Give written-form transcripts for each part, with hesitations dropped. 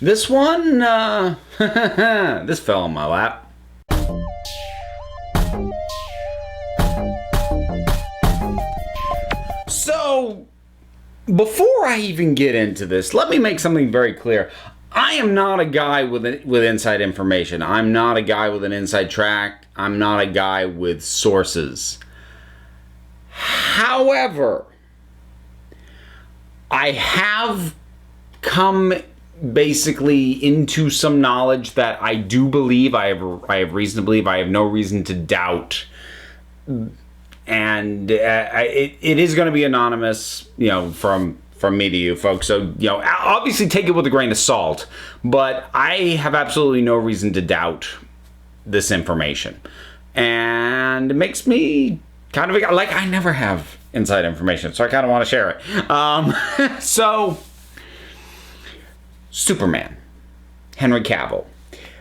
This one, this fell on my lap. So, before I even get into this, let me make something very clear. I am not a guy with inside information. I'm not a guy with an inside track. I'm not a guy with sources. However, I have come basically into some knowledge that I do believe, I have reason to believe, I have no reason to doubt. And it is going to be anonymous, from me to you folks. So, obviously take it with a grain of salt. But I have absolutely no reason to doubt this information. And it makes me kind of like I never have inside information. So I kind of want to share it. So, Superman, Henry Cavill.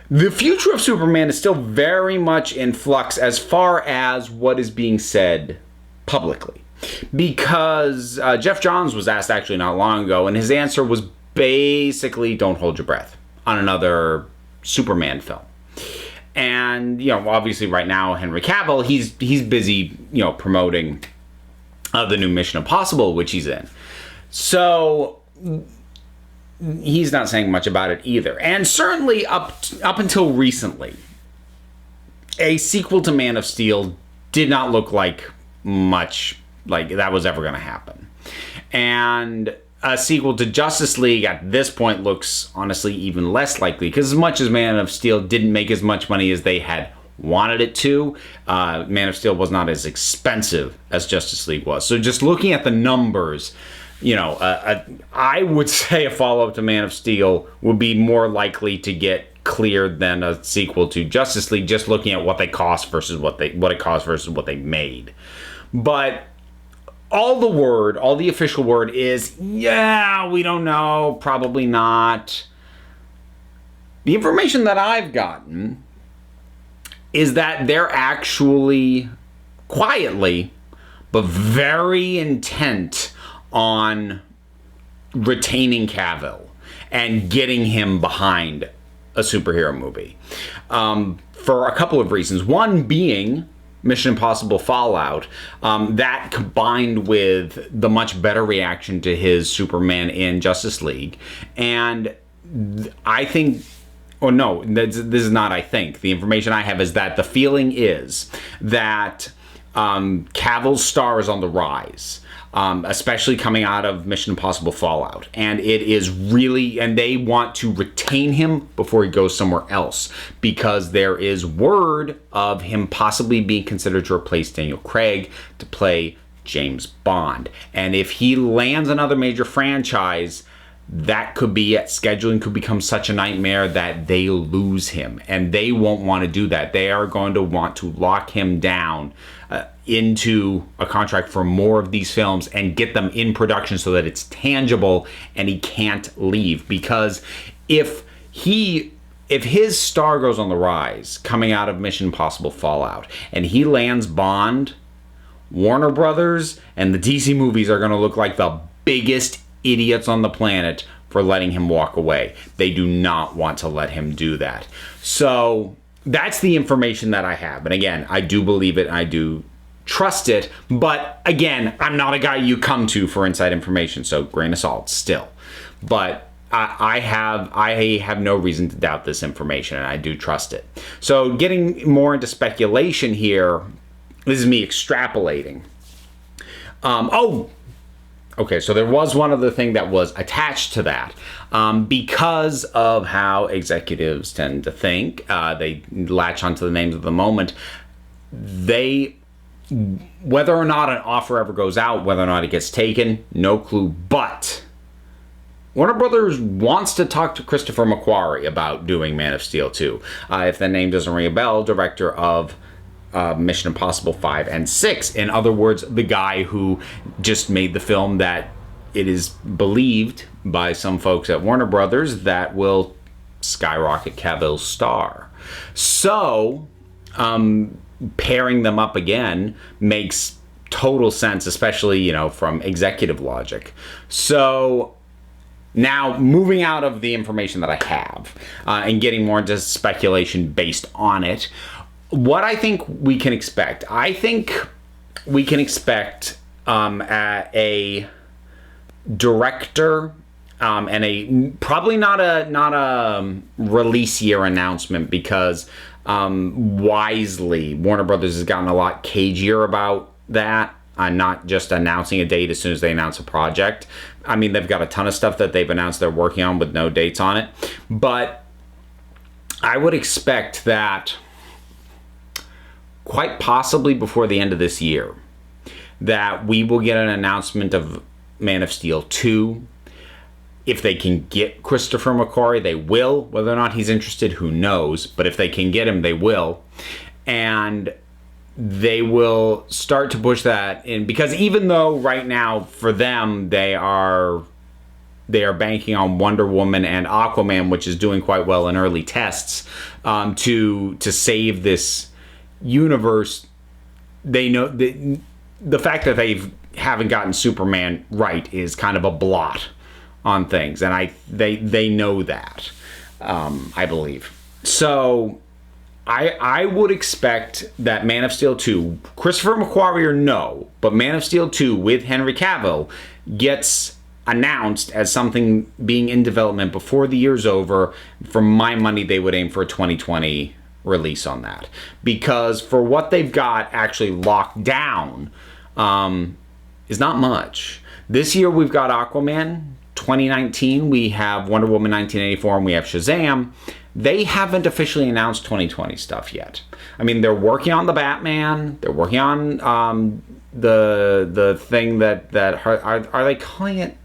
The future of Superman is still very much in flux as far as what is being said publicly. Because Jeff Johns was asked actually not long ago, and his answer was basically don't hold your breath on another Superman film. And, obviously right now, Henry Cavill, he's busy, promoting the new Mission Impossible, which he's in. So he's not saying much about it either. And certainly up until recently, a sequel to Man of Steel did not look like much like that was ever going to happen. And a sequel to Justice League at this point looks honestly even less likely, because as much as Man of Steel didn't make as much money as they had wanted it to, Man of Steel was not as expensive as Justice League was. So just looking at the numbers, I would say a follow-up to Man of Steel would be more likely to get cleared than a sequel to Justice League, just looking at what they cost versus what it cost versus what they made. But all the official word is, yeah, we don't know, probably not. The information that I've gotten is that they're actually quietly, but very intent on retaining Cavill and getting him behind a superhero movie. For a couple of reasons. One being Mission Impossible Fallout, that combined with the much better reaction to his Superman in Justice League. And I think, this is not I think. The information I have is that the feeling is that Cavill's star is on the rise. Especially coming out of Mission Impossible Fallout. And it is really, and they want to retain him before he goes somewhere else, because there is word of him possibly being considered to replace Daniel Craig to play James Bond. And if he lands another major franchise, that could be it. Scheduling could become such a nightmare that they lose him, and they won't want to do that. They are going to want to lock him down into a contract for more of these films and get them in production so that it's tangible and he can't leave. Because if his star goes on the rise coming out of Mission Impossible Fallout and he lands Bond, Warner Brothers and the DC movies are going to look like the biggest idiots on the planet for letting him walk away. They do not want to let him do that. So that's the information that I have. And again, I do believe it. I do trust it. But again, I'm not a guy you come to for inside information. So grain of salt still. But I have no reason to doubt this information, and I do trust it. So getting more into speculation here, this is me extrapolating. Okay, so there was one other thing that was attached to that. Because of how executives tend to think, they latch onto the names of the moment. Whether or not an offer ever goes out, whether or not it gets taken, no clue. But Warner Brothers wants to talk to Christopher McQuarrie about doing Man of Steel 2. If the name doesn't ring a bell, director of Mission Impossible 5 and 6. In other words, the guy who just made the film that it is believed by some folks at Warner Brothers that will skyrocket Cavill's star. So, pairing them up again makes total sense, especially, from executive logic. So, Now, moving out of the information that I have and getting more into speculation based on it, what I think we can expect. I think we can expect a director and probably not a release year announcement, because wisely Warner Brothers has gotten a lot cagier about that. Not just announcing a date as soon as they announce a project. I mean, they've got a ton of stuff that they've announced they're working on with no dates on it. But I would expect that quite possibly before the end of this year, that we will get an announcement of Man of Steel 2. If they can get Christopher McQuarrie, they will. Whether or not he's interested, who knows? But if they can get him, they will. And they will start to push that in, because even though right now for them they are banking on Wonder Woman and Aquaman, which is doing quite well in early tests, to save this universe. They know the fact that they haven't gotten Superman right is kind of a blot on things, and they know that, I believe. So I would expect that Man of Steel 2, Christopher McQuarrie or no, but Man of Steel 2 with Henry Cavill gets announced as something being in development before the year's over. For my money, they would aim for a 2020 release on that, because for what they've got actually locked down is not much. This year we've got Aquaman 2019, we have Wonder Woman 1984, and we have Shazam. They haven't officially announced 2020 stuff yet. I mean, they're working on the Batman. They're working on the thing that are they calling it?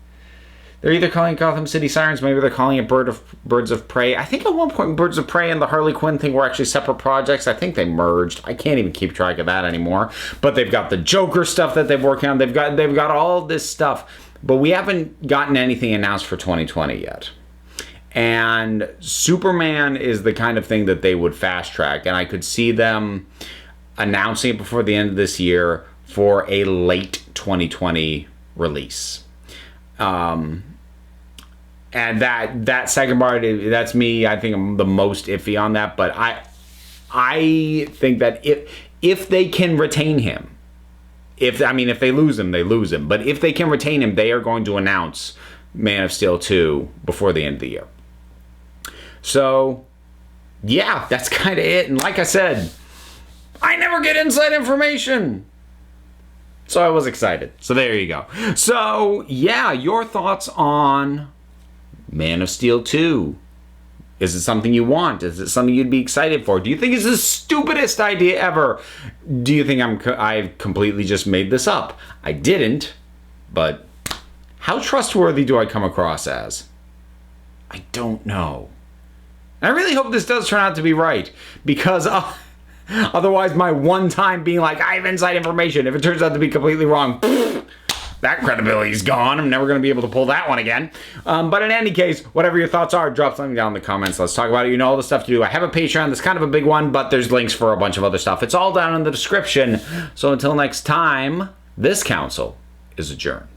They're either calling it Gotham City Sirens, maybe they're calling it Birds of Prey. I think at one point Birds of Prey and the Harley Quinn thing were actually separate projects. I think they merged. I can't even keep track of that anymore. But they've got the Joker stuff that they've worked on. They've got all this stuff, but we haven't gotten anything announced for 2020 yet. And Superman is the kind of thing that they would fast track, and I could see them announcing it before the end of this year for a late 2020 release. And that second part, that's me. I think I'm the most iffy on that, but I think that if they can retain him, if they lose him, they lose him. But if they can retain him, they are going to announce Man of Steel 2 before the end of the year. So, yeah, that's kind of it. And like I said, I never get inside information. So I was excited. So there you go. So, yeah, your thoughts on Man of Steel 2. Is it something you want? Is it something you'd be excited for? Do you think it's the stupidest idea ever? Do you think I've completely just made this up? I didn't, but how trustworthy do I come across as? I don't know. I really hope this does turn out to be right, because otherwise my one time being like, I have inside information, if it turns out to be completely wrong, that credibility's gone. I'm never going to be able to pull that one again. But in any case, whatever your thoughts are, drop something down in the comments. Let's talk about it. You know all the stuff to do. I have a Patreon that's kind of a big one, but there's links for a bunch of other stuff. It's all down in the description. So until next time, this council is adjourned.